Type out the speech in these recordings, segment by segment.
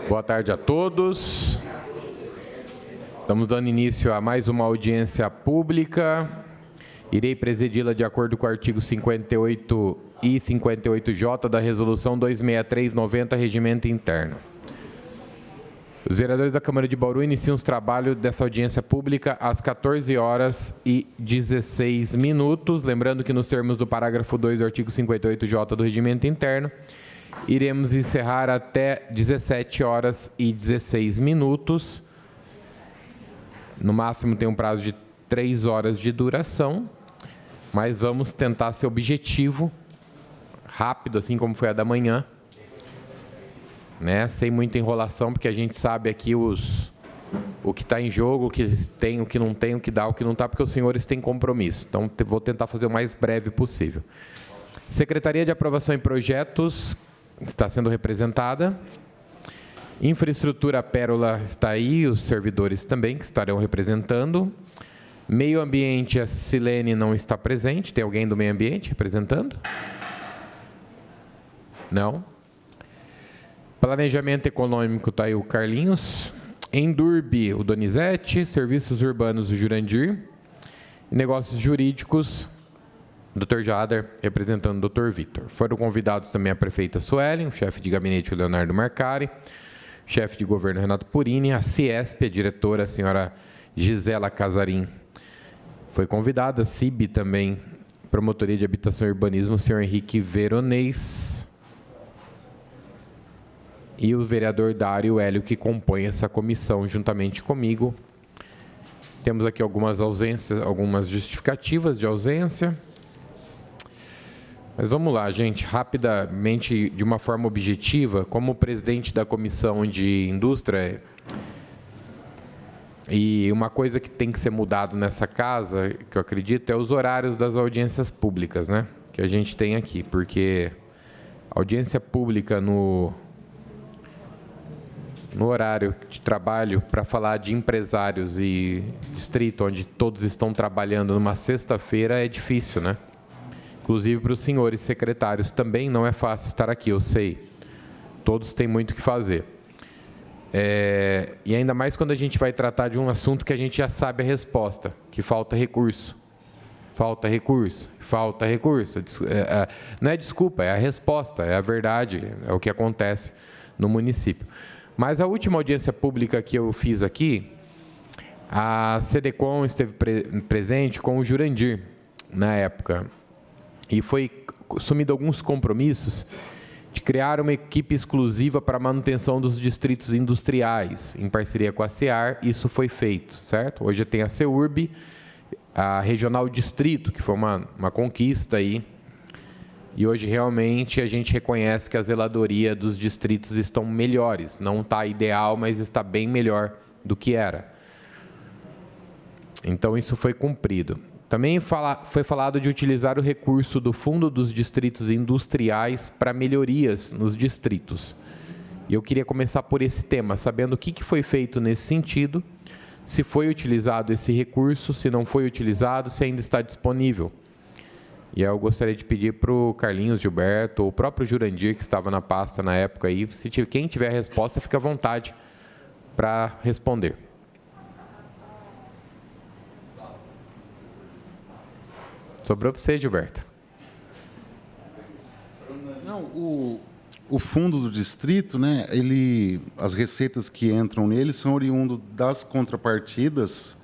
Boa tarde a todos. Estamos dando início a mais uma audiência pública. Irei presidi-la de acordo com o artigo 58 e 58J da Resolução 263/90, Regimento Interno. Os vereadores da Câmara de Bauru iniciam os trabalhos dessa audiência pública às 14h16. Lembrando que nos termos do parágrafo 2 do artigo 58J do Regimento Interno, iremos encerrar até 17h16. No máximo tem um prazo de 3 horas de duração, mas vamos tentar ser objetivo, rápido, assim como foi a da manhã, né? Sem muita enrolação, porque a gente sabe aqui o que está em jogo, o que tem, o que não tem, o que dá, o que não está, porque os senhores têm compromisso. Então, vou tentar fazer o mais breve possível. Secretaria de Aprovação em Projetos está sendo representada. Infraestrutura Pérola está aí, os servidores também, que estarão representando. Meio Ambiente, a Silene não está presente. Tem alguém do Meio Ambiente representando? Não. Planejamento Econômico está aí o Carlinhos. Endurbe, o Donizete. Serviços Urbanos, o Jurandir. Negócios Jurídicos, Dr. Jader, representando o Dr. Vitor. Foram convidados também a prefeita Suelen, o chefe de gabinete, o Leonardo Marcari, chefe de governo, Renato Purini, a Ciesp, a diretora, a senhora Gisela Casarim, foi convidada, a CIB também, Promotoria de Habitação e Urbanismo, o senhor Henrique Veronês, e o vereador Dário Hélio, que compõe essa comissão juntamente comigo. Temos aqui algumas ausências, algumas justificativas de ausência. Mas vamos lá, gente, rapidamente, de uma forma objetiva, como presidente da Comissão de Indústria, e uma coisa que tem que ser mudado nessa casa, que eu acredito, é os horários das audiências públicas, né? Que a gente tem aqui, porque a audiência pública no horário de trabalho para falar de empresários e distrito, onde todos estão trabalhando numa sexta-feira, é difícil, né? Inclusive para os senhores secretários também não é fácil estar aqui, eu sei. Todos têm muito o que fazer. E ainda mais quando a gente vai tratar de um assunto que a gente já sabe a resposta, que falta recurso. Falta recurso, falta recurso. Não é desculpa, é a resposta, é a verdade, é o que acontece no município. Mas a última audiência pública que eu fiz aqui, a CDCOM esteve presente com o Jurandir, na época, e foi assumido alguns compromissos de criar uma equipe exclusiva para a manutenção dos distritos industriais, em parceria com a CEAR. Isso foi feito, certo? Hoje tem a CEURB, a Regional Distrito, que foi uma conquista aí, e hoje realmente a gente reconhece que a zeladoria dos distritos estão melhores. Não está ideal, mas está bem melhor do que era. Então, isso foi cumprido. Também foi falado de utilizar o recurso do Fundo dos Distritos Industriais para melhorias nos distritos. E eu queria começar por esse tema, sabendo o que foi feito nesse sentido, se foi utilizado esse recurso, se não foi utilizado, se ainda está disponível. E eu gostaria de pedir para o Carlinhos, Gilberto, ou o próprio Jurandir, que estava na pasta na época aí, quem tiver a resposta, fica à vontade para responder. Sobrou para você, Gilberto. Não, o fundo do distrito, né, as receitas que entram nele são oriundas das contrapartidas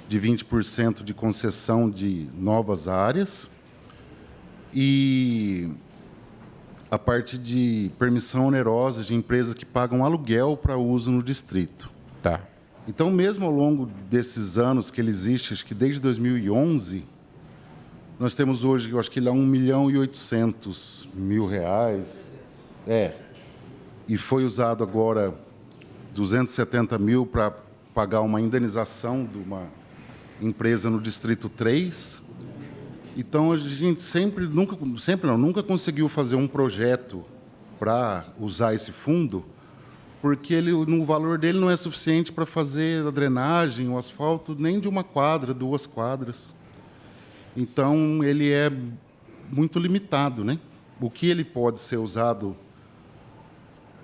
de 20% de concessão de novas áreas e a parte de permissão onerosa de empresas que pagam aluguel para uso no distrito. Tá. Então, mesmo ao longo desses anos que ele existe, acho que desde 2011, nós temos hoje, eu acho que ele é R$1.800.000. E foi usado agora 270 mil para pagar uma indenização de uma empresa no Distrito 3. Então, a gente nunca conseguiu fazer um projeto para usar esse fundo, porque o valor dele não é suficiente para fazer a drenagem, o asfalto, nem de uma quadra, 2 quadras. Então, ele é muito limitado, né? O que ele pode ser usado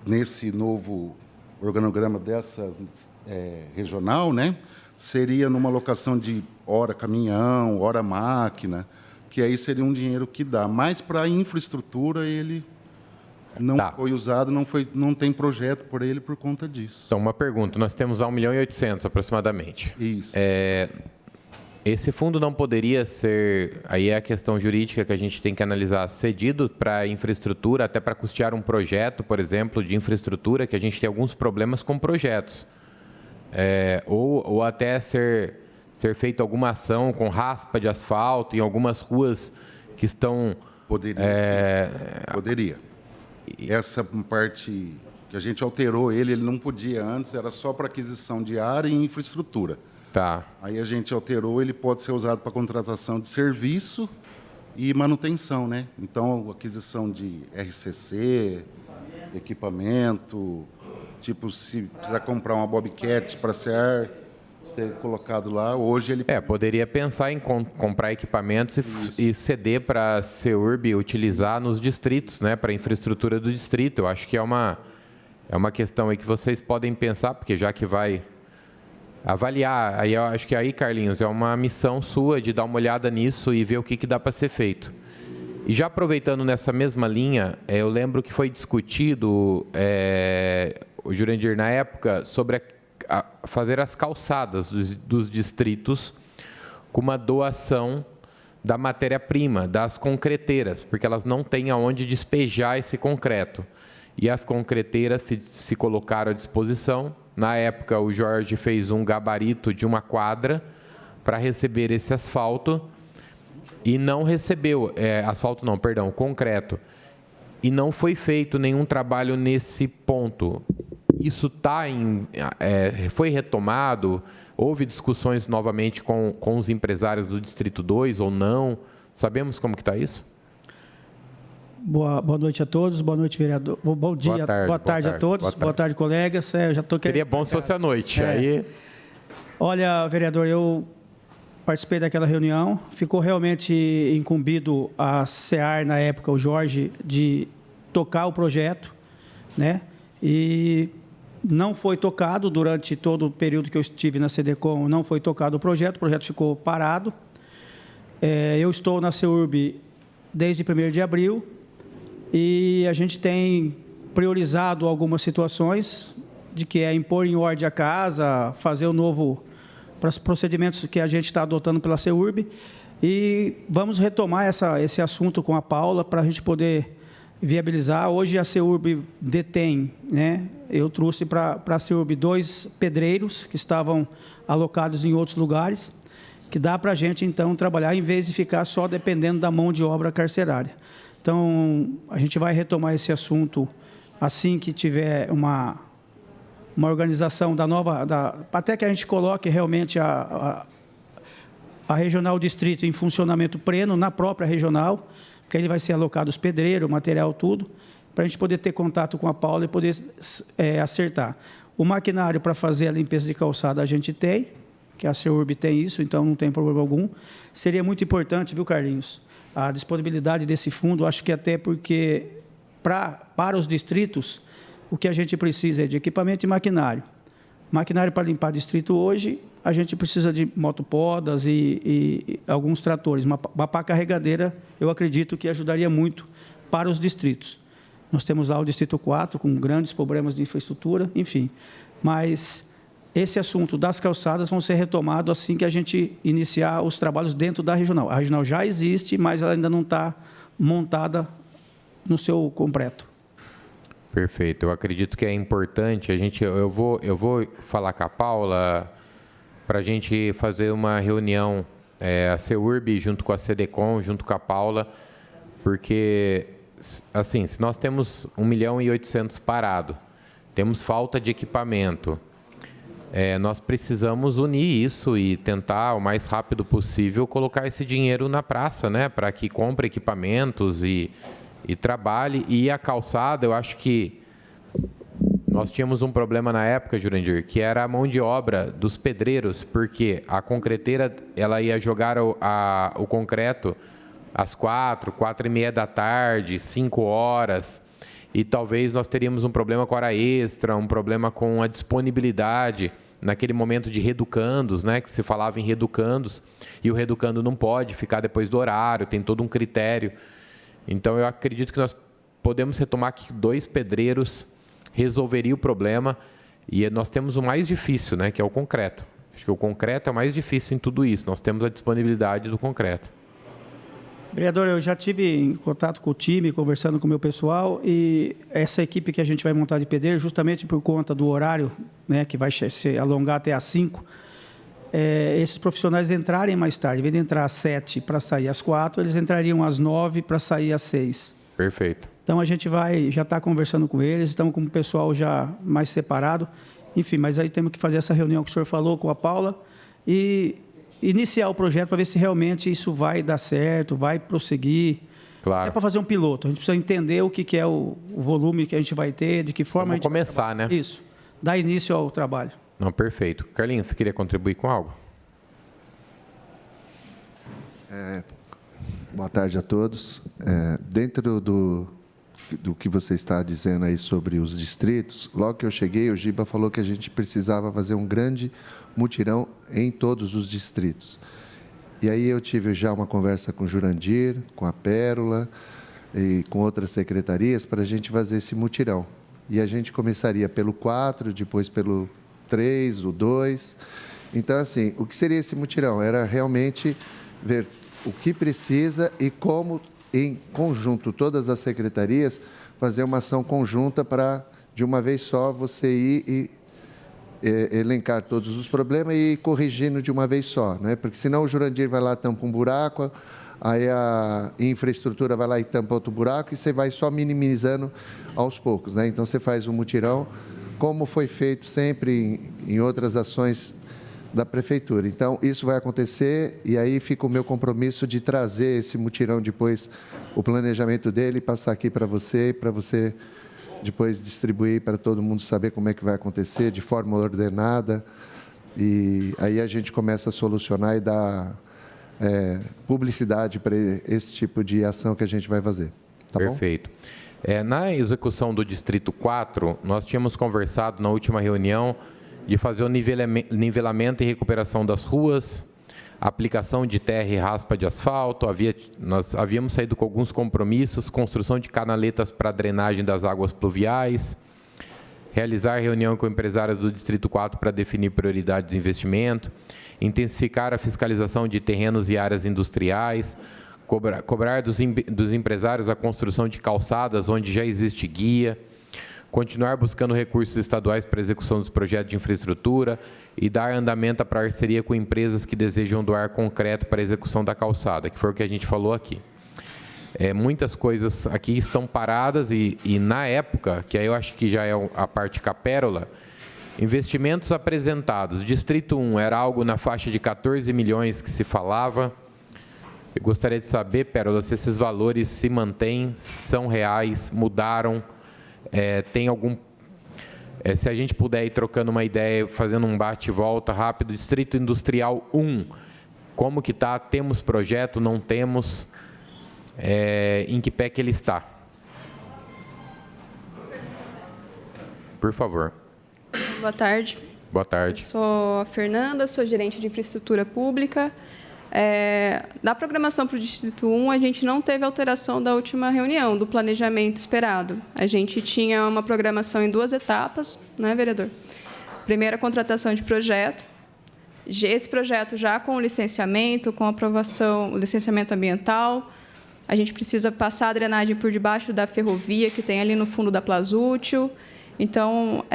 nesse novo organograma dessa regional, né? Seria numa locação de hora caminhão, hora máquina, que aí seria um dinheiro que dá. Mas para a infraestrutura ele não foi usado, não tem projeto por ele por conta disso. Então, uma pergunta. Nós temos 1.800.000 aproximadamente. Isso. Esse fundo não poderia ser, aí é a questão jurídica que a gente tem que analisar, cedido para infraestrutura, até para custear um projeto, por exemplo, de infraestrutura, que a gente tem alguns problemas com projetos. Ou até ser feita alguma ação com raspa de asfalto em algumas ruas que estão... Poderia. Essa parte que a gente alterou ele não podia antes, era só para aquisição de área e infraestrutura. Tá. Aí a gente alterou, ele pode ser usado para contratação de serviço e manutenção, né? Então, aquisição de RCC, equipamento, tipo, se precisar comprar uma Bobcat para ser colocado lá, hoje ele... Poderia pensar em comprar equipamentos e ceder para a CEURB utilizar nos distritos, né? Para a infraestrutura do distrito. Eu acho que é uma questão aí que vocês podem pensar, porque já que vai... avaliar, aí eu acho que aí, Carlinhos, é uma missão sua de dar uma olhada nisso e ver o que dá para ser feito. E já aproveitando nessa mesma linha, eu lembro que foi discutido, o Jurandir, na época, sobre fazer as calçadas dos distritos com uma doação da matéria-prima, das concreteiras, porque elas não têm aonde despejar esse concreto. E as concreteiras se colocaram à disposição. Na época, o Jorge fez um gabarito de uma quadra para receber esse asfalto e não recebeu, concreto. E não foi feito nenhum trabalho nesse ponto. Isso foi retomado? Houve discussões novamente com os empresários do Distrito 2 ou não? Sabemos como que está isso? Boa noite a todos, boa noite, vereador. Bom dia, boa tarde a todos, boa tarde, colegas. Eu já tô querendo... Seria bom se fosse à noite. Aí... Olha, vereador, eu participei daquela reunião, ficou realmente incumbido a SEAR, na época, o Jorge, de tocar o projeto, né? E não foi tocado durante todo o período que eu estive na CDCOM, não foi tocado o projeto ficou parado. Eu estou na CEURB desde 1º de abril, e a gente tem priorizado algumas situações de que é impor em ordem a casa, fazer o novo para os procedimentos que a gente está adotando pela CEURB, e vamos retomar esse assunto com a Paula para a gente poder viabilizar. Hoje a CEURB detém, né? Eu trouxe para a CEURB 2 pedreiros que estavam alocados em outros lugares, que dá para a gente, então, trabalhar em vez de ficar só dependendo da mão de obra carcerária. Então, a gente vai retomar esse assunto assim que tiver uma organização da nova... até que a gente coloque realmente a regional distrito em funcionamento pleno na própria regional, porque aí vai ser alocado os pedreiros, o material, tudo, para a gente poder ter contato com a Paula e poder acertar. O maquinário para fazer a limpeza de calçada a gente tem, que a CEURB tem isso, então não tem problema algum. Seria muito importante, viu, Carlinhos, a disponibilidade desse fundo, acho que até porque para os distritos, o que a gente precisa é de equipamento e maquinário. Maquinário para limpar distrito hoje, a gente precisa de motopodas e alguns tratores. Uma pá carregadeira, eu acredito que ajudaria muito para os distritos. Nós temos lá o Distrito 4, com grandes problemas de infraestrutura, enfim. Mas esse assunto das calçadas vão ser retomados assim que a gente iniciar os trabalhos dentro da regional. A regional já existe, mas ela ainda não está montada no seu completo. Perfeito. Eu acredito que é importante. Eu vou falar com a Paula para a gente fazer uma reunião, a CEURB junto com a CDCOM, junto com a Paula, porque, assim, se nós temos 1.800.000 parado, temos falta de equipamento, nós precisamos unir isso e tentar, o mais rápido possível, colocar esse dinheiro na praça, né, para que compre equipamentos e trabalhe. E a calçada, eu acho que nós tínhamos um problema na época, Jurandir, que era a mão de obra dos pedreiros, porque a concreteira ela ia jogar o concreto às 4h30 da tarde, 5 horas. e talvez nós teríamos um problema com a hora extra, um problema com a disponibilidade naquele momento de reeducandos, né, que se falava em reeducandos, e o reeducando não pode ficar depois do horário, tem todo um critério. Então, eu acredito que nós podemos retomar que 2 pedreiros resolveria o problema, e nós temos o mais difícil, né, que é o concreto. Acho que o concreto é o mais difícil em tudo isso, nós temos a disponibilidade do concreto. Vereador, eu já tive em contato com o time, conversando com o meu pessoal, e essa equipe que a gente vai montar de pedreiro, justamente por conta do horário, né, que vai se alongar até às 5, esses profissionais entrarem mais tarde. Em vez de entrar às 7 para sair às 4, eles entrariam às 9 para sair às 6. Perfeito. Então, a gente já está conversando com eles, estamos com o pessoal já mais separado. Enfim, mas aí temos que fazer essa reunião que o senhor falou com a Paula e iniciar o projeto para ver se realmente isso vai dar certo, vai prosseguir. Claro. É para fazer um piloto. A gente precisa entender o que é o volume que a gente vai ter, de que forma a gente começar, vai né? Isso. Dar início ao trabalho. Não, perfeito. Carlinhos, você queria contribuir com algo? Boa tarde a todos. Dentro do que você está dizendo aí sobre os distritos, logo que eu cheguei, o Giba falou que a gente precisava fazer um grande mutirão em todos os distritos. E aí eu tive já uma conversa com o Jurandir, com a Pérola e com outras secretarias para a gente fazer esse mutirão. E a gente começaria pelo 4, depois pelo 3, o 2. Então, assim, o que seria esse mutirão? Era realmente ver o que precisa e como, em conjunto, todas as secretarias, fazer uma ação conjunta para, de uma vez só, você ir e elencar todos os problemas e ir corrigindo de uma vez só, né? Porque senão o Jurandir vai lá, tampa um buraco, aí a infraestrutura vai lá e tampa outro buraco e você vai só minimizando aos poucos, né? Então, você faz um mutirão, como foi feito sempre em outras ações da Prefeitura. Então, isso vai acontecer e aí fica o meu compromisso de trazer esse mutirão depois, o planejamento dele, passar aqui para você depois distribuir para todo mundo saber como é que vai acontecer, de forma ordenada, e aí a gente começa a solucionar e dar publicidade para esse tipo de ação que a gente vai fazer. Tá bom? Perfeito. Na execução do Distrito 4, nós tínhamos conversado na última reunião de fazer o nivelamento e recuperação das ruas, aplicação de terra e raspa de asfalto, nós havíamos saído com alguns compromissos, construção de canaletas para drenagem das águas pluviais, realizar reunião com empresários do Distrito 4 para definir prioridades de investimento, intensificar a fiscalização de terrenos e áreas industriais, cobrar dos empresários a construção de calçadas onde já existe guia, continuar buscando recursos estaduais para execução dos projetos de infraestrutura e dar andamento à parceria com empresas que desejam doar concreto para a execução da calçada, que foi o que a gente falou aqui. Muitas coisas aqui estão paradas e na época, que aí eu acho que já é a parte capérola, investimentos apresentados. Distrito 1 era algo na faixa de 14 milhões que se falava. Eu gostaria de saber, Pérola, se esses valores se mantêm, são reais, mudaram, tem algum... se a gente puder ir trocando uma ideia, fazendo um bate e volta rápido, Distrito Industrial 1, como que está? Temos projeto, não temos? Em que pé que ele está? Por favor. Boa tarde. Boa tarde. Eu sou a Fernanda, sou gerente de infraestrutura pública. Na programação para o Distrito 1, a gente não teve alteração da última reunião, do planejamento esperado. A gente tinha uma programação em 2 etapas, né, vereador? Primeiro, a contratação de projeto. Esse projeto já com o licenciamento, com aprovação, o licenciamento ambiental. A gente precisa passar a drenagem por debaixo da ferrovia, que tem ali no fundo da Plasútil. Então,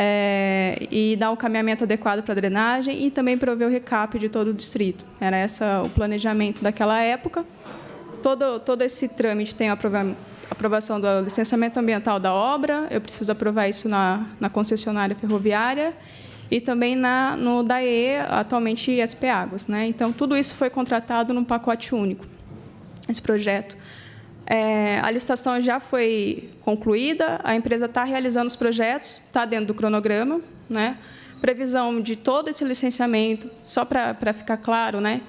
e dar um caminhamento adequado para a drenagem e também prover o recap de todo o distrito. Era esse o planejamento daquela época. Todo esse trâmite tem a aprovação do licenciamento ambiental da obra, eu preciso aprovar isso na concessionária ferroviária e também no DAE, atualmente SP Águas, né? Então, tudo isso foi contratado num pacote único, esse projeto. A licitação já foi concluída, a empresa está realizando os projetos, está dentro do cronograma, né? Previsão de todo esse licenciamento, só para ficar claro, né?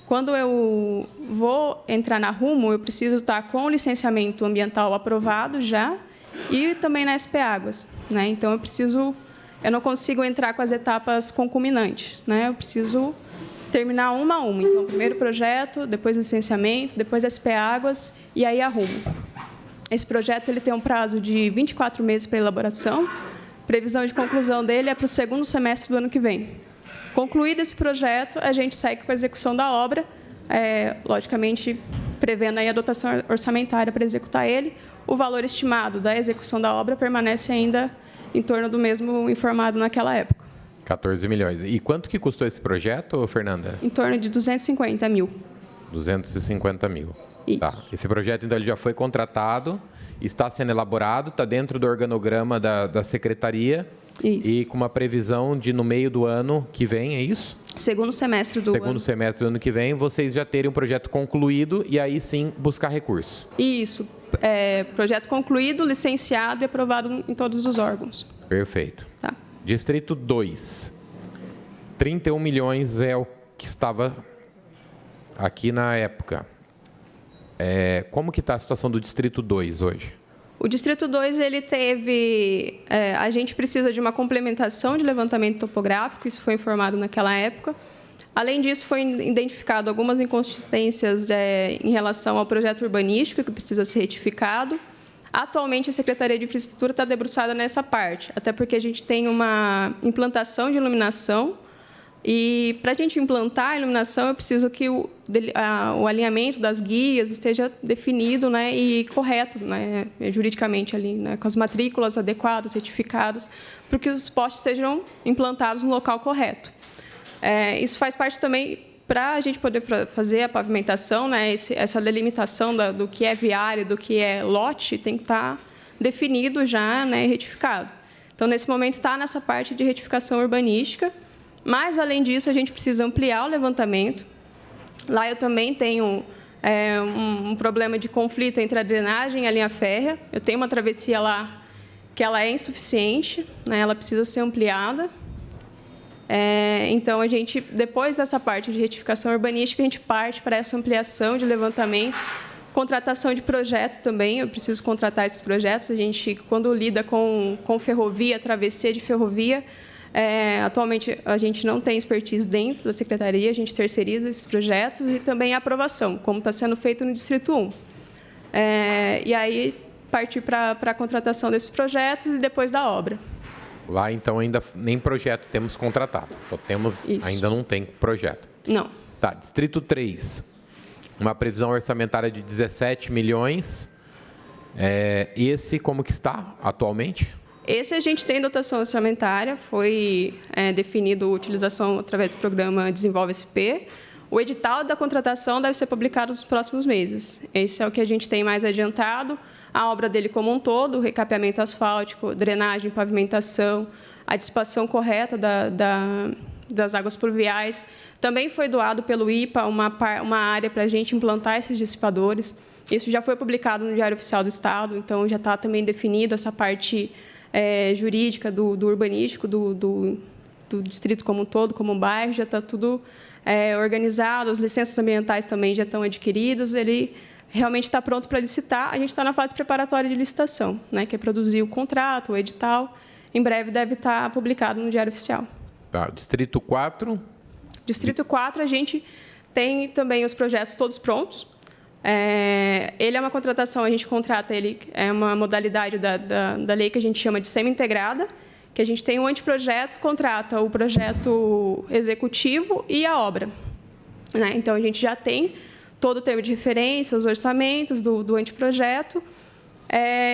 Quando eu vou entrar na Rumo, eu preciso estar com o licenciamento ambiental aprovado já e também na SP Águas, né? Então eu não consigo entrar com as etapas concomitantes, né? Eu preciso terminar uma a uma. Então, primeiro projeto, depois licenciamento, depois SP Águas e aí arrumo. Esse projeto ele tem um prazo de 24 meses para elaboração. Previsão de conclusão dele é para o segundo semestre do ano que vem. Concluído esse projeto, a gente segue com a execução da obra, logicamente prevendo aí a dotação orçamentária para executar ele. O valor estimado da execução da obra permanece ainda em torno do mesmo informado naquela época. 14 milhões. E quanto que custou esse projeto, Fernanda? Em torno de 250 mil. 250 mil. Isso. Tá. Esse projeto, então, ele já foi contratado, está sendo elaborado, está dentro do organograma da secretaria. Isso. E com uma previsão de, no meio do ano que vem, é isso? Segundo semestre do ano. Segundo semestre do ano que vem, vocês já terem um projeto concluído e aí sim buscar recurso. Isso. Projeto concluído, licenciado e aprovado em todos os órgãos. Perfeito. Tá. Distrito 2. 31 milhões é o que estava aqui na época. Como que está a situação do Distrito 2 hoje? O Distrito 2, ele teve... a gente precisa de uma complementação de levantamento topográfico, isso foi informado naquela época. Além disso, foi identificado algumas inconsistências em relação ao projeto urbanístico, que precisa ser retificado. Atualmente, a Secretaria de Infraestrutura está debruçada nessa parte, até porque a gente tem uma implantação de iluminação, e para a gente implantar a iluminação, eu preciso que o alinhamento das guias esteja definido, né, e correto, né, juridicamente, ali, né, com as matrículas adequadas, retificadas, para que os postes sejam implantados no local correto. Isso faz parte também para a gente poder fazer a pavimentação, né, essa delimitação do que é viário, do que é lote, tem que estar definido já, né, e retificado. Então, nesse momento, está nessa parte de retificação urbanística. Mas, além disso, a gente precisa ampliar o levantamento. Lá eu também tenho um problema de conflito entre a drenagem e a linha férrea. Eu tenho uma travessia lá que ela é insuficiente, né? Ela precisa ser ampliada. Então, a gente, depois dessa parte de retificação urbanística, a gente parte para essa ampliação de levantamento. Contratação de projeto também, eu preciso contratar esses projetos. A gente, quando lida com ferrovia, travessia de ferrovia, atualmente, a gente não tem expertise dentro da Secretaria, a gente terceiriza esses projetos e também a aprovação, como está sendo feito no Distrito 1. E aí, partir para a contratação desses projetos e depois da obra. Lá, então, ainda nem projeto temos contratado, só temos, Isso. ainda não tem projeto. Não. Tá, Distrito 3, uma previsão orçamentária de 17 milhões. Esse, como que está atualmente? Esse a gente tem dotação orçamentária, foi definido a utilização através do programa Desenvolve SP. O edital da contratação deve ser publicado nos próximos meses. Esse é o que a gente tem mais adiantado. A obra dele como um todo, o recapeamento asfáltico, drenagem, pavimentação, a dissipação correta das águas pluviais. Também foi doado pelo IPA uma área para a gente implantar esses dissipadores. Isso já foi publicado no Diário Oficial do Estado, então já está também definido essa parte jurídica do urbanístico, do distrito como um todo, como um bairro, já está tudo organizado, as licenças ambientais também já estão adquiridas, ele realmente está pronto para licitar. A gente está na fase preparatória de licitação, né, que é produzir o contrato, o edital. Em breve deve estar publicado no Diário Oficial. Tá. Distrito 4? Distrito 4, a gente tem também os projetos todos prontos. Ele é uma contratação, a gente contrata ele, é uma modalidade da lei que a gente chama de semi-integrada, que a gente tem um anteprojeto, contrata o projeto executivo e a obra. Né? Então, a gente já tem todo o termo de referência, os orçamentos do anteprojeto,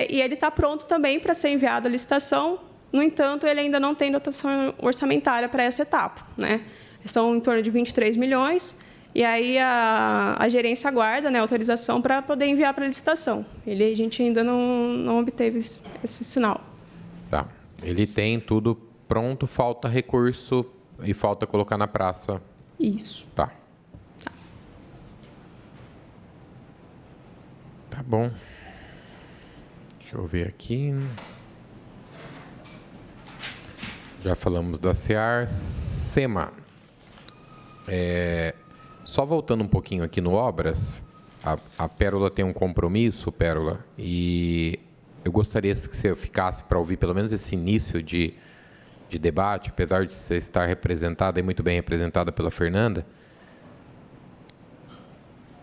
e ele está pronto também para ser enviado à licitação. No entanto, ele ainda não tem dotação orçamentária para essa etapa. Né? São em torno de 23 milhões, e aí a gerência aguarda, né, autorização para poder enviar para a licitação. A gente ainda não obteve esse sinal. Tá. Ele tem tudo pronto, falta recurso e falta colocar na praça. Isso. Tá. Tá bom. Deixa eu ver aqui. Já falamos da SEAR. SEMA. Só voltando um pouquinho aqui no Obras, a Pérola tem um compromisso, Pérola, e eu gostaria que você ficasse para ouvir pelo menos esse início de debate, apesar de você estar representada e muito bem representada pela Fernanda.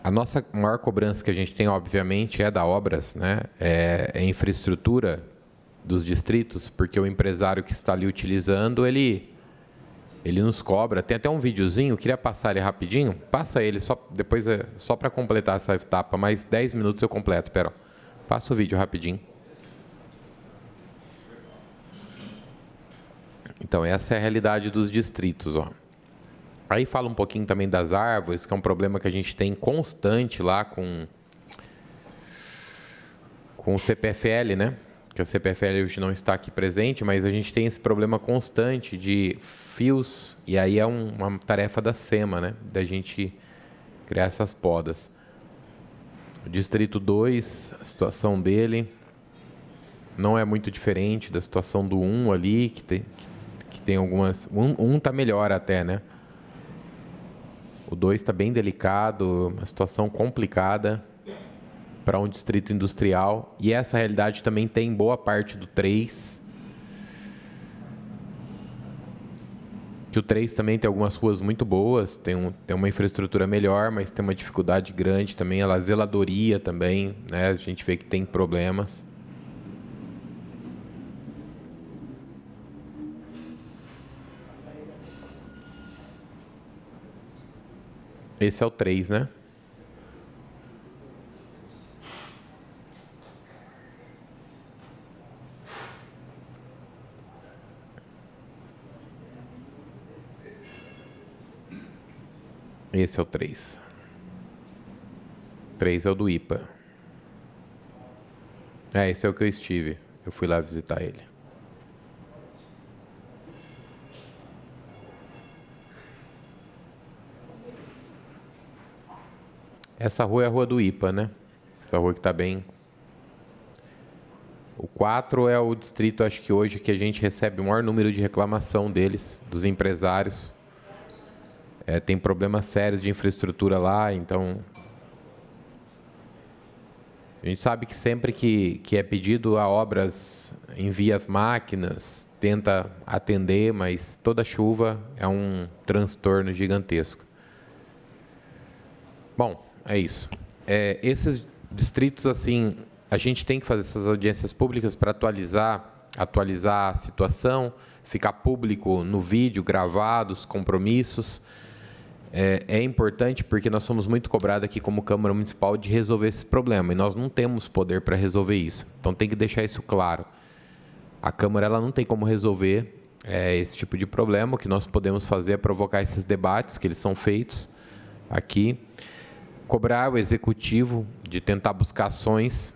A nossa maior cobrança que a gente tem, obviamente, é da obras, né? É infraestrutura dos distritos, porque o empresário que está ali utilizando, ele nos cobra. Tem até um videozinho, queria passar ele rapidinho. Passa ele, depois, só para completar essa etapa, mais 10 minutos eu completo, pera. Passa o vídeo rapidinho. Então, essa é a realidade dos distritos, ó. Aí fala um pouquinho também das árvores, que é um problema que a gente tem constante lá com o CPFL, né? Que a CPFL hoje não está aqui presente, mas a gente tem esse problema constante de fios, e aí é uma tarefa da SEMA, né? Da gente criar essas podas. O Distrito 2, a situação dele não é muito diferente da situação do 1 ali, que tem algumas... Um está melhor até, né? O 2 está bem delicado, uma situação complicada para um distrito industrial. E essa realidade também tem boa parte do 3. Que o 3 também tem algumas ruas muito boas, tem uma infraestrutura melhor, mas tem uma dificuldade grande também. A zeladoria também, né? A gente vê que tem problemas. Esse é o 3, né? Esse é o 3. 3 é o do IPA. Esse é o que eu estive. Eu fui lá visitar ele. Essa rua é a rua do IPA, né? Essa rua que está bem... O 4 é o distrito, acho que hoje, que a gente recebe o maior número de reclamação deles, dos empresários. Tem problemas sérios de infraestrutura lá, então... A gente sabe que sempre que é pedido a obras, envia as máquinas, tenta atender, mas toda chuva é um transtorno gigantesco. Bom, é isso. Esses distritos, assim, a gente tem que fazer essas audiências públicas para atualizar a situação, ficar público no vídeo, gravado, os compromissos. É importante porque nós somos muito cobrados aqui como Câmara Municipal de resolver esse problema, e nós não temos poder para resolver isso. Então, tem que deixar isso claro. A Câmara ela não tem como resolver esse tipo de problema. O que nós podemos fazer é provocar esses debates, que eles são feitos aqui, cobrar o Executivo de tentar buscar ações.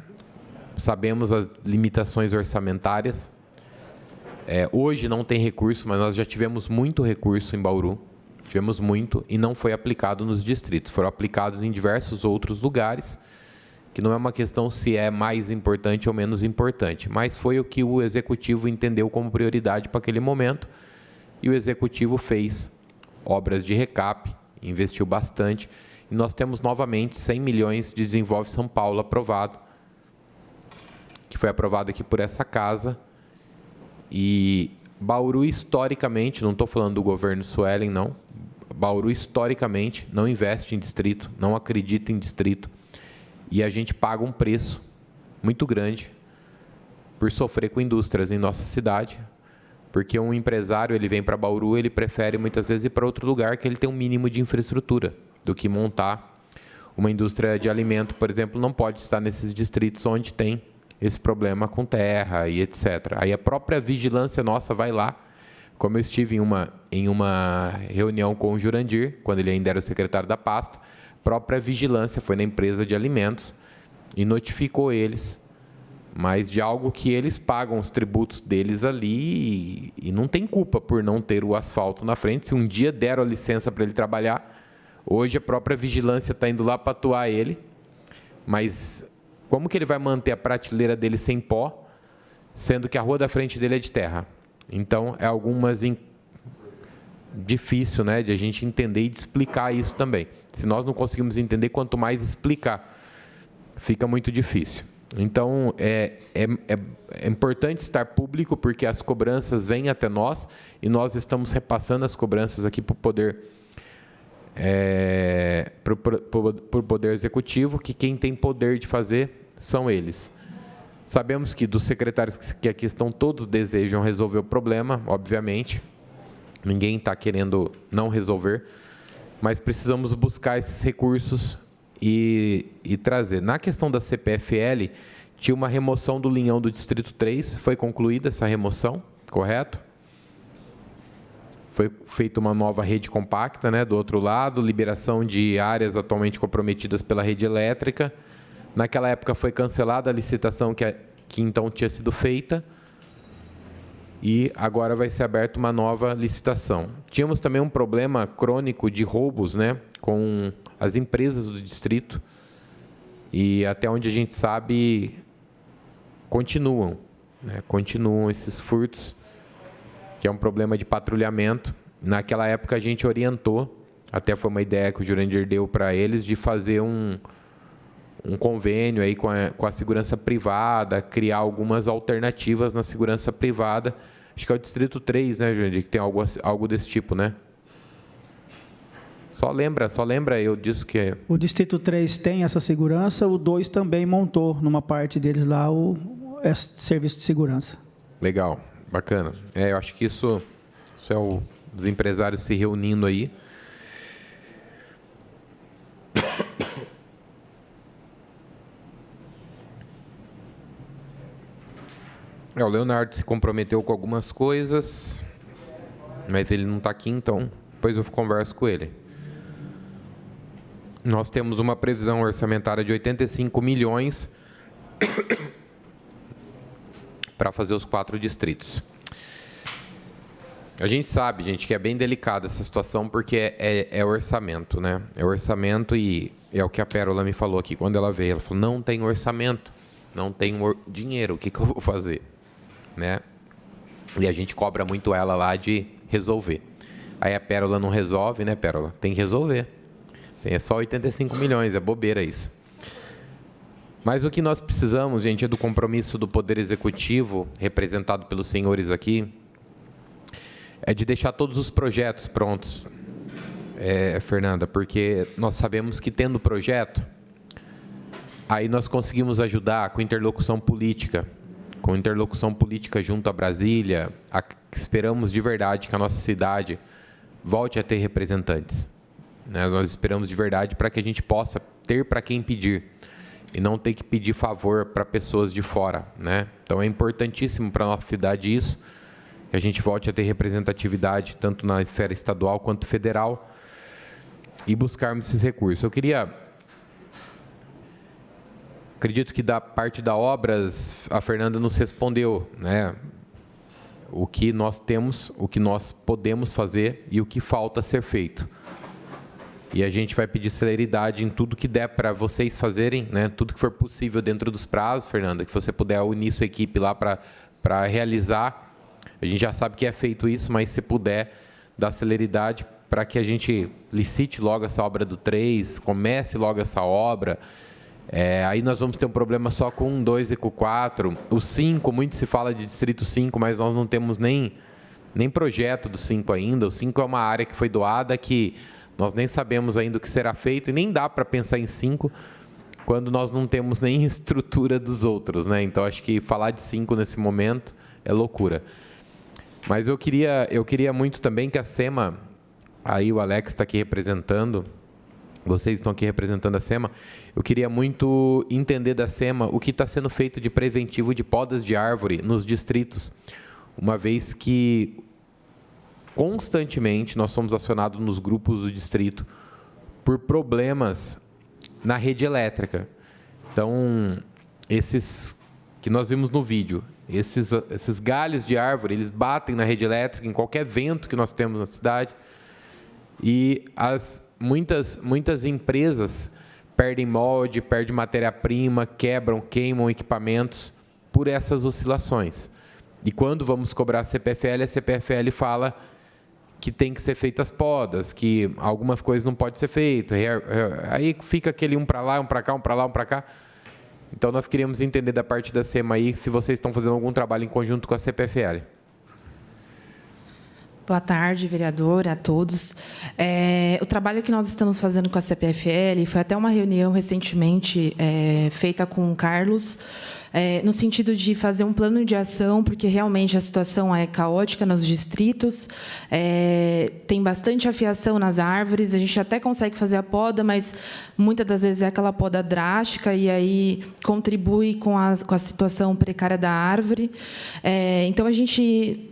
Sabemos as limitações orçamentárias. Hoje não tem recurso, mas nós já tivemos muito recurso em Bauru. Tivemos muito e não foi aplicado nos distritos. Foram aplicados em diversos outros lugares, que não é uma questão se é mais importante ou menos importante, mas foi o que o Executivo entendeu como prioridade para aquele momento, e o Executivo fez obras de recap, investiu bastante, e nós temos novamente 100 milhões de Desenvolve São Paulo aprovado, que foi aprovado aqui por essa casa. E Bauru, historicamente, não estou falando do governo Suelen, não, Bauru, historicamente, não investe em distrito, não acredita em distrito, e a gente paga um preço muito grande por sofrer com indústrias em nossa cidade, porque um empresário, ele vem para Bauru, ele prefere muitas vezes ir para outro lugar que ele tem um mínimo de infraestrutura, do que montar uma indústria de alimento, por exemplo, não pode estar nesses distritos onde tem esse problema com terra e etc. Aí a própria vigilância nossa vai lá, como eu estive em uma reunião com o Jurandir, quando ele ainda era o secretário da pasta, a própria vigilância foi na empresa de alimentos e notificou eles, mas de algo que eles pagam os tributos deles ali e não tem culpa por não ter o asfalto na frente. Se um dia deram a licença para ele trabalhar, hoje a própria vigilância está indo lá para atuar ele, mas como que ele vai manter a prateleira dele sem pó, sendo que a rua da frente dele é de terra? Então, é algumas difícil, né, de a gente entender e de explicar isso também. Se nós não conseguimos entender, quanto mais explicar, fica muito difícil. Então, é importante estar público, porque as cobranças vêm até nós e nós estamos repassando as cobranças aqui para o Poder Executivo, que quem tem poder de fazer são eles. Sabemos que dos secretários que aqui estão, todos desejam resolver o problema, obviamente. Ninguém está querendo não resolver, mas precisamos buscar esses recursos e trazer. Na questão da CPFL, tinha uma remoção do linhão do Distrito 3, foi concluída essa remoção, correto? Foi feita uma nova rede compacta, né, do outro lado, liberação de áreas atualmente comprometidas pela rede elétrica. Naquela época foi cancelada a licitação que então tinha sido feita, e agora vai ser aberta uma nova licitação. Tínhamos também um problema crônico de roubos, né, com as empresas do distrito, e até onde a gente sabe, continuam esses furtos, que é um problema de patrulhamento. Naquela época a gente orientou, até foi uma ideia que o Jurandir deu para eles, de fazer um convênio aí com a segurança privada, criar algumas alternativas na segurança privada. Acho que é o Distrito 3, né, Jurandir, que tem algo desse tipo, né? Só lembra eu disso que... O Distrito 3 tem essa segurança, o 2 também montou, numa parte deles lá, o serviço de segurança. Legal, bacana. Eu acho que isso é os empresários se reunindo aí. O Leonardo se comprometeu com algumas coisas, mas ele não está aqui, então depois eu converso com ele. Nós temos uma previsão orçamentária de 85 milhões para fazer os 4 distritos. A gente sabe, gente, que é bem delicada essa situação, porque é orçamento, né? É orçamento, e é o que a Pérola me falou aqui quando ela veio. Ela falou, não tem orçamento, não tem dinheiro, o que eu vou fazer? Né? E a gente cobra muito ela lá de resolver. Aí a Pérola não resolve, né, Pérola? Tem que resolver. É só 85 milhões, é bobeira isso. Mas o que nós precisamos, gente, é do compromisso do Poder Executivo, representado pelos senhores aqui, é de deixar todos os projetos prontos, Fernanda, porque nós sabemos que tendo projeto, aí nós conseguimos ajudar com interlocução política junto a Brasília. Esperamos de verdade que a nossa cidade volte a ter representantes, né? Nós esperamos de verdade para que a gente possa ter para quem pedir e não ter que pedir favor para pessoas de fora, né? Então é importantíssimo para a nossa cidade isso, que a gente volte a ter representatividade tanto na esfera estadual quanto federal e buscarmos esses recursos. Acredito que da parte da obras, a Fernanda nos respondeu, né? O que nós temos, o que nós podemos fazer e o que falta ser feito. E a gente vai pedir celeridade em tudo que der para vocês fazerem, né? Tudo que for possível dentro dos prazos, Fernanda, que você puder unir sua equipe lá para realizar. A gente já sabe que é feito isso, mas se puder dar celeridade para que a gente licite logo essa obra do 3, comece logo essa obra. Aí nós vamos ter um problema só com o 2 e com o 4. O 5, muito se fala de Distrito 5, mas nós não temos nem projeto do 5 ainda. O 5 é uma área que foi doada, que nós nem sabemos ainda o que será feito, e nem dá para pensar em 5 quando nós não temos nem estrutura dos outros, né? Então, acho que falar de 5 nesse momento é loucura. Mas eu queria muito também que a SEMA, aí o Alex está aqui representando, vocês estão aqui representando a SEMA, eu queria muito entender da SEMA o que está sendo feito de preventivo de podas de árvore nos distritos, uma vez que constantemente nós somos acionados nos grupos do distrito por problemas na rede elétrica. Então, esses que nós vimos no vídeo, esses galhos de árvore, eles batem na rede elétrica em qualquer vento que nós temos na cidade, e muitas empresas perdem molde, perdem matéria-prima, queimam equipamentos por essas oscilações. E quando vamos cobrar a CPFL fala que tem que ser feitas podas, que algumas coisas não podem ser feitas. Aí fica aquele um para lá, um para cá, um para lá, um para cá. Então, nós queríamos entender da parte da SEMA aí se vocês estão fazendo algum trabalho em conjunto com a CPFL. Boa tarde, vereador, a todos. O trabalho que nós estamos fazendo com a CPFL foi até uma reunião recentemente feita com o Carlos, no sentido de fazer um plano de ação, porque realmente a situação é caótica nos distritos, tem bastante afiação nas árvores, a gente até consegue fazer a poda, mas muitas das vezes é aquela poda drástica e aí contribui com a situação precária da árvore. Então, a gente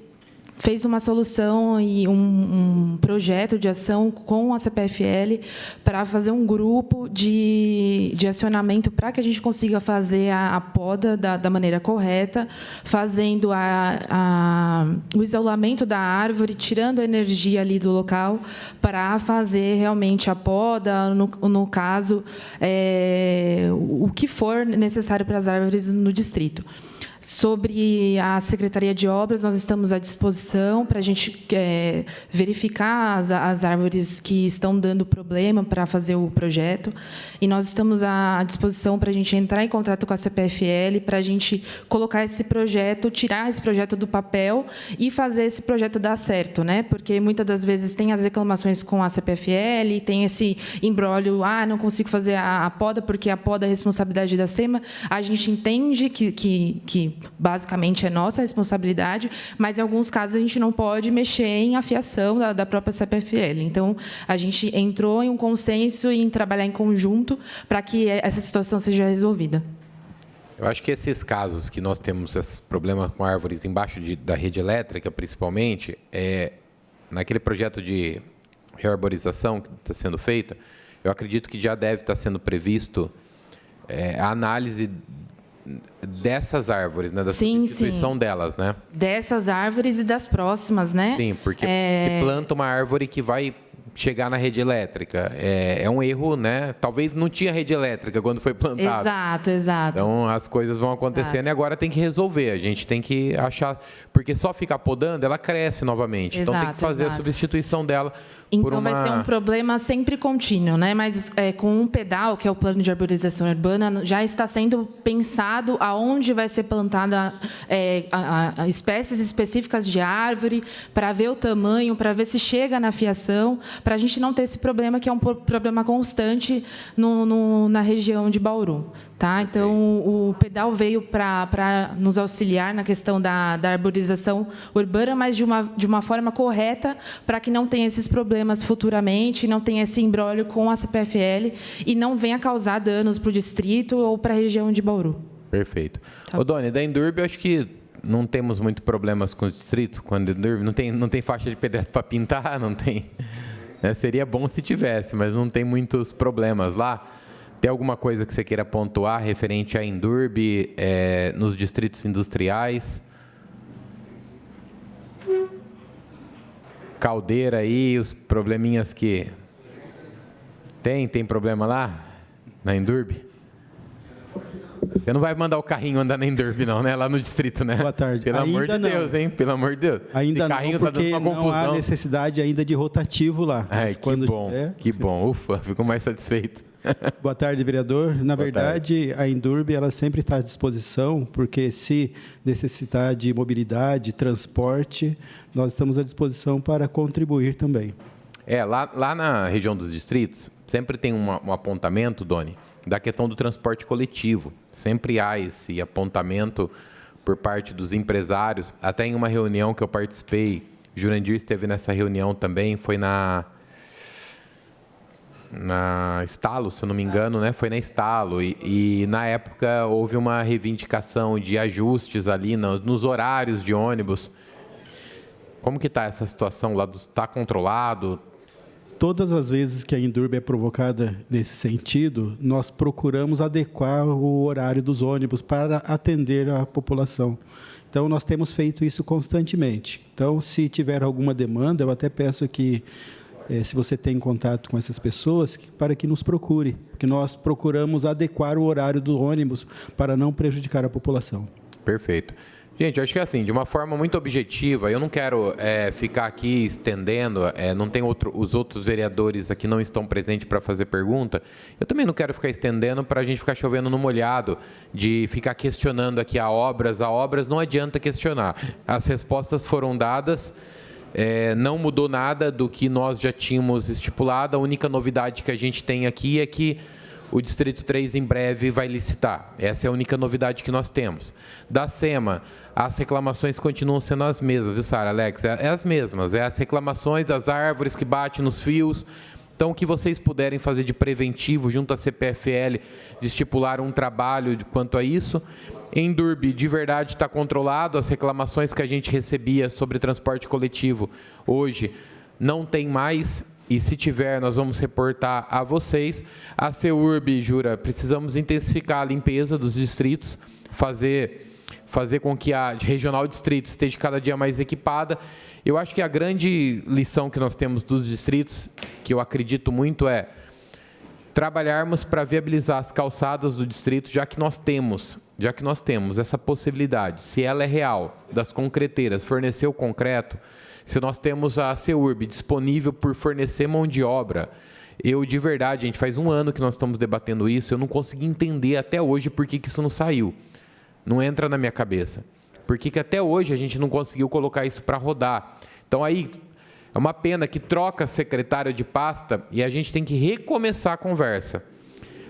fez uma solução e um projeto de ação com a CPFL para fazer um grupo de acionamento para que a gente consiga fazer a poda da maneira correta, fazendo o isolamento da árvore, tirando a energia ali do local para fazer realmente a poda, no caso, o que for necessário para as árvores no distrito. Sobre a Secretaria de Obras, nós estamos à disposição para a gente verificar as árvores que estão dando problema para fazer o projeto. E nós estamos à disposição para a gente entrar em contato com a CPFL, para a gente colocar esse projeto, tirar esse projeto do papel e fazer esse projeto dar certo, né? Porque muitas das vezes tem as reclamações com a CPFL, tem esse imbróglio, não consigo fazer a poda porque a poda é responsabilidade da SEMA. A gente entende que basicamente é nossa responsabilidade, mas em alguns casos a gente não pode mexer em afiação da própria CPFL. Então, a gente entrou em um consenso e em trabalhar em conjunto para que essa situação seja resolvida. Eu acho que esses casos que nós temos esses problemas com árvores embaixo da rede elétrica, principalmente, naquele projeto de rearborização que está sendo feita, eu acredito que já deve estar sendo previsto a análise dessas árvores, né? Da substituição delas, né? Dessas árvores e das próximas, né? Sim, porque se planta uma árvore que vai chegar na rede elétrica. É um erro, né? Talvez não tinha rede elétrica quando foi plantado. Exato. Então, as coisas vão acontecendo e agora tem que resolver. A gente tem que achar... Porque só ficar podando, ela cresce novamente. Então, tem que fazer a substituição dela. Então, vai ser um problema sempre contínuo, né? Mas com um pedal, que é o plano de arborização urbana, já está sendo pensado aonde vai ser plantada espécies específicas de árvore, para ver o tamanho, para ver se chega na fiação, para a gente não ter esse problema, que é um problema constante na região de Bauru. Tá? Então, o pedal veio para nos auxiliar na questão da arborização urbana, mas de uma forma correta, para que não tenha esses problemas futuramente, não tenha esse imbróglio com a CPFL e não venha causar danos para o distrito ou para a região de Bauru. Perfeito. Ô, Doni, da Endurb, eu acho que não temos muito problemas com o distrito, quando Endurb não tem faixa de pedestre para pintar, não tem. Seria bom se tivesse, mas não tem muitos problemas lá. Tem alguma coisa que você queira pontuar referente à Endurb nos distritos industriais? Caldeira aí, os probleminhas que... Tem problema lá? Na Endurb? Você não vai mandar o carrinho andar na Endurb, não, né? Lá no distrito, né? Boa tarde. Pelo amor de Deus, hein? Pelo amor de Deus. Ainda não, porque tá dando uma confusão. Não há necessidade ainda de rotativo lá. Que bom. Ufa, fico mais satisfeito. Boa tarde, vereador. Na verdade, a Endurb ela sempre está à disposição, porque se necessitar de mobilidade, transporte, nós estamos à disposição para contribuir também. Lá na região dos distritos, sempre tem um apontamento, Doni, da questão do transporte coletivo. Sempre há esse apontamento por parte dos empresários. Até em uma reunião que eu participei, Jurandir esteve nessa reunião também, foi na Estalo, se eu não me engano, né? Foi na Estalo e na época houve uma reivindicação de ajustes ali nos horários de ônibus. Como que está essa situação lá? Está controlado? Todas as vezes que a Endurb é provocada nesse sentido, nós procuramos adequar o horário dos ônibus para atender a população. Então, nós temos feito isso constantemente. Então, se tiver alguma demanda, eu até peço que, se você tem contato com essas pessoas, para que nos procure, porque nós procuramos adequar o horário do ônibus para não prejudicar a população. Perfeito. Gente, eu acho que é assim, de uma forma muito objetiva, eu não quero ficar aqui estendendo, não tem os outros vereadores aqui não estão presentes para fazer pergunta, eu também não quero ficar estendendo para a gente ficar chovendo no molhado, de ficar questionando aqui a obras não adianta questionar. As respostas foram dadas, não mudou nada do que nós já tínhamos estipulado, a única novidade que a gente tem aqui é que o Distrito 3 em breve vai licitar. Essa é a única novidade que nós temos. Da SEMA, as reclamações continuam sendo as mesmas, viu, Sara, Alex? É as mesmas, as reclamações das árvores que batem nos fios. Então, o que vocês puderem fazer de preventivo junto à CPFL, de estipular um trabalho quanto a isso. Em Durbe, de verdade, está controlado. As reclamações que a gente recebia sobre transporte coletivo hoje não tem mais. E se tiver, nós vamos reportar a vocês. A CEURB, Jura, precisamos intensificar a limpeza dos distritos, fazer com que a regional distrito esteja cada dia mais equipada. Eu acho que a grande lição que nós temos dos distritos, que eu acredito muito, é trabalharmos para viabilizar as calçadas do distrito, já que nós temos essa possibilidade, se ela é real, das concreteiras, fornecer o concreto. Se nós temos a CEURB disponível por fornecer mão de obra, eu de verdade, gente, faz um ano que nós estamos debatendo isso, eu não consegui entender até hoje por que isso não saiu. Não entra na minha cabeça. Por que até hoje a gente não conseguiu colocar isso para rodar? Então aí é uma pena que troca secretário de pasta e a gente tem que recomeçar a conversa.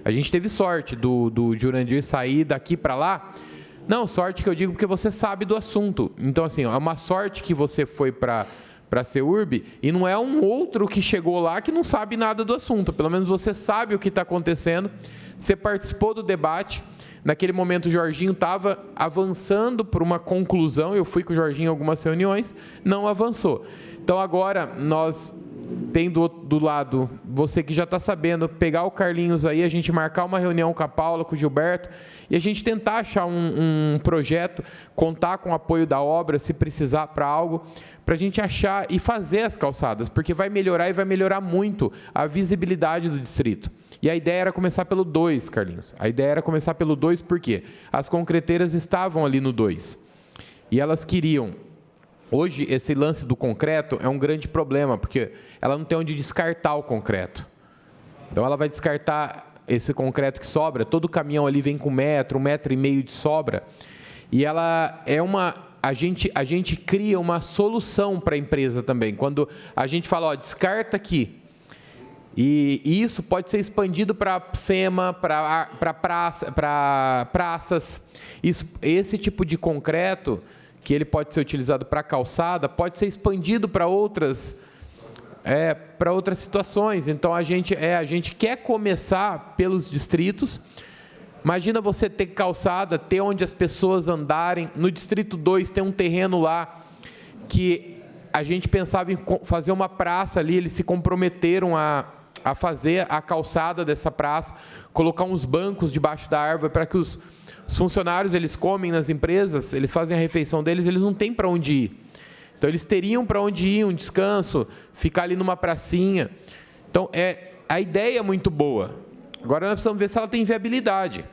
A gente teve sorte do Jurandir sair daqui para lá. Não, sorte que eu digo porque você sabe do assunto. Então, assim, é uma sorte que você foi para a CEURB e não é um outro que chegou lá que não sabe nada do assunto. Pelo menos você sabe o que está acontecendo. Você participou do debate. Naquele momento, o Jorginho estava avançando por uma conclusão. Eu fui com o Jorginho em algumas reuniões, não avançou. Então, agora, nós tem do lado, você que já está sabendo, pegar o Carlinhos aí, a gente marcar uma reunião com a Paula, com o Gilberto, e a gente tentar achar um projeto, contar com o apoio da obra, se precisar para algo, para a gente achar e fazer as calçadas, porque vai melhorar e vai melhorar muito a visibilidade do distrito. E a ideia era começar pelo 2, Carlinhos. A ideia era começar pelo 2 porque as concreteiras estavam ali no 2. E elas queriam. Hoje, esse lance do concreto é um grande problema, porque ela não tem onde descartar o concreto. Então, ela vai descartar esse concreto que sobra, todo caminhão ali vem com 1,5 metros de sobra, e ela é uma... A gente cria uma solução para a empresa também. Quando a gente fala, descarta aqui, e isso pode ser expandido para SEMA, para praças. Esse tipo de concreto, que ele pode ser utilizado para calçada, pode ser expandido para outras situações. Então, a gente quer começar pelos distritos. Imagina você ter calçada, ter onde as pessoas andarem. No Distrito 2 tem um terreno lá que a gente pensava em fazer uma praça ali, eles se comprometeram a fazer a calçada dessa praça, colocar uns bancos debaixo da árvore para que os funcionários, eles comem nas empresas, eles fazem a refeição deles, eles não têm para onde ir. Então, eles teriam para onde ir, um descanso, ficar ali numa pracinha. Então, a ideia é muito boa. Agora, nós precisamos ver se ela tem viabilidade.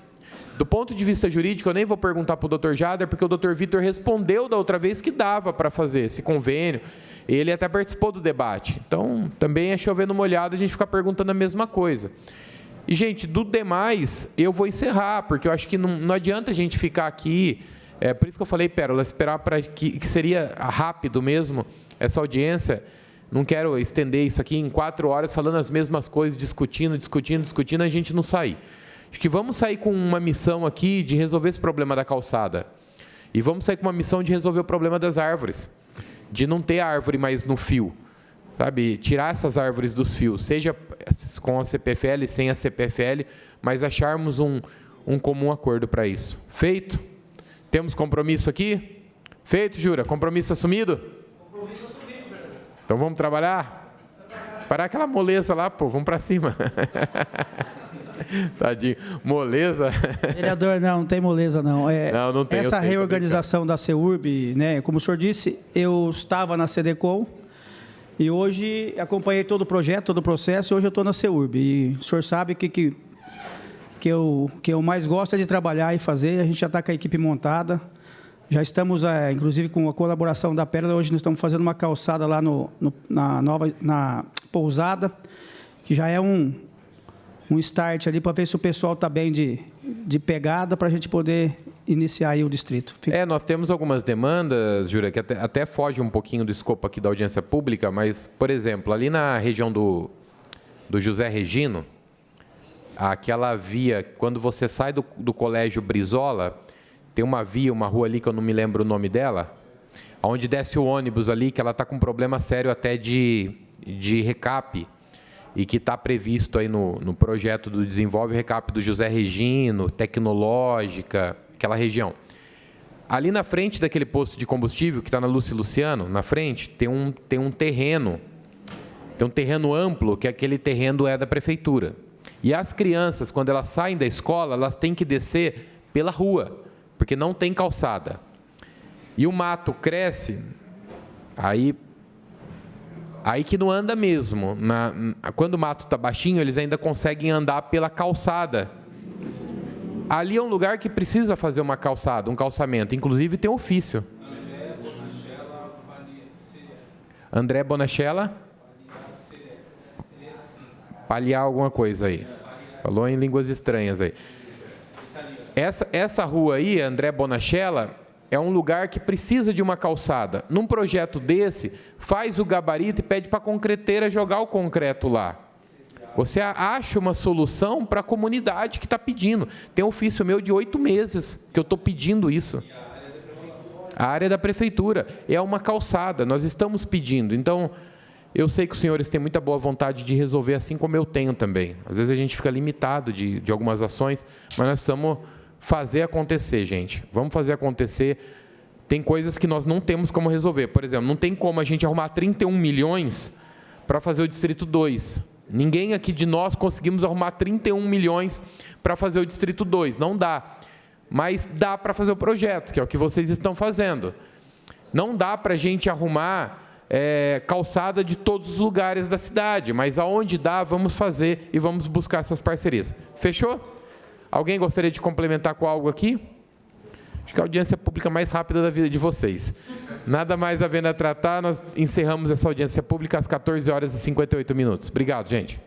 Do ponto de vista jurídico, eu nem vou perguntar para o Dr. Jader, porque o Dr. Vitor respondeu da outra vez que dava para fazer esse convênio. Ele até participou do debate. Então, também é chover no molhado a gente ficar perguntando a mesma coisa. E, gente, do demais, eu vou encerrar, porque eu acho que não adianta a gente ficar aqui. Por isso que eu falei, Pérola, esperar para que seria rápido mesmo essa audiência. Não quero estender isso aqui em 4 horas, falando as mesmas coisas, discutindo, a gente não sair. Acho que vamos sair com uma missão aqui de resolver esse problema da calçada. E vamos sair com uma missão de resolver o problema das árvores. De não ter árvore mais no fio. Sabe, tirar essas árvores dos fios, seja com a CPFL, sem a CPFL, mas acharmos um comum acordo para isso. Feito? Temos compromisso aqui? Feito, Jura? Compromisso assumido? Compromisso assumido, velho. Então vamos trabalhar? Parar aquela moleza lá, pô, vamos para cima. Tadinho, moleza. Vereador, não tem moleza, não. Não tem. Essa reorganização da CEURB, né, como o senhor disse, eu estava na CDCOM, e hoje acompanhei todo o projeto, todo o processo, e hoje eu estou na CEURB. E o senhor sabe que eu mais gosto é de trabalhar e fazer. A gente já está com a equipe montada, Já estamos, inclusive, com a colaboração da Pérola. Hoje nós estamos fazendo uma calçada lá na Pousada, que já é um start ali para ver se o pessoal está bem de pegada para a gente poder iniciar aí o distrito. Nós temos algumas demandas, Jura, que até foge um pouquinho do escopo aqui da audiência pública, mas, por exemplo, ali na região do José Regino, aquela via, quando você sai do Colégio Brizola, tem uma rua ali que eu não me lembro o nome dela, onde desce o ônibus ali, que ela está com um problema sério até de recap, e que está previsto aí no projeto do Desenvolve Recap do José Regino, Tecnológica, aquela região. Ali na frente daquele posto de combustível, que está na Lúcia Luciano, na frente, tem um terreno amplo, que aquele terreno é da prefeitura. E as crianças, quando elas saem da escola, elas têm que descer pela rua, porque não tem calçada. E o mato cresce, aí que não anda mesmo. Quando o mato está baixinho, eles ainda conseguem andar pela calçada. Ali é um lugar que precisa fazer uma calçada, um calçamento. Inclusive tem ofício. André Bonachella? Paliar alguma coisa aí. Falou em línguas estranhas aí. Essa rua aí, André Bonachella, é um lugar que precisa de uma calçada. Num projeto desse, faz o gabarito e pede para a concreteira jogar o concreto lá. Você acha uma solução para a comunidade que está pedindo. Tem um ofício meu de 8 meses que eu estou pedindo isso. A área da prefeitura é uma calçada, nós estamos pedindo. Então, eu sei que os senhores têm muita boa vontade de resolver, assim como eu tenho também. Às vezes a gente fica limitado de algumas ações, mas nós precisamos fazer acontecer, gente. Vamos fazer acontecer. Tem coisas que nós não temos como resolver. Por exemplo, não tem como a gente arrumar 31 milhões para fazer o Distrito 2. Ninguém aqui de nós conseguimos arrumar 31 milhões para fazer o Distrito 2. Não dá. Mas dá para fazer o projeto, que é o que vocês estão fazendo. Não dá para a gente arrumar calçada de todos os lugares da cidade, mas aonde dá, vamos fazer e vamos buscar essas parcerias. Fechou? Alguém gostaria de complementar com algo aqui? Acho que a audiência pública mais rápida da vida de vocês. Nada mais havendo a tratar, nós encerramos essa audiência pública às 14 horas e 58 minutos. Obrigado, gente.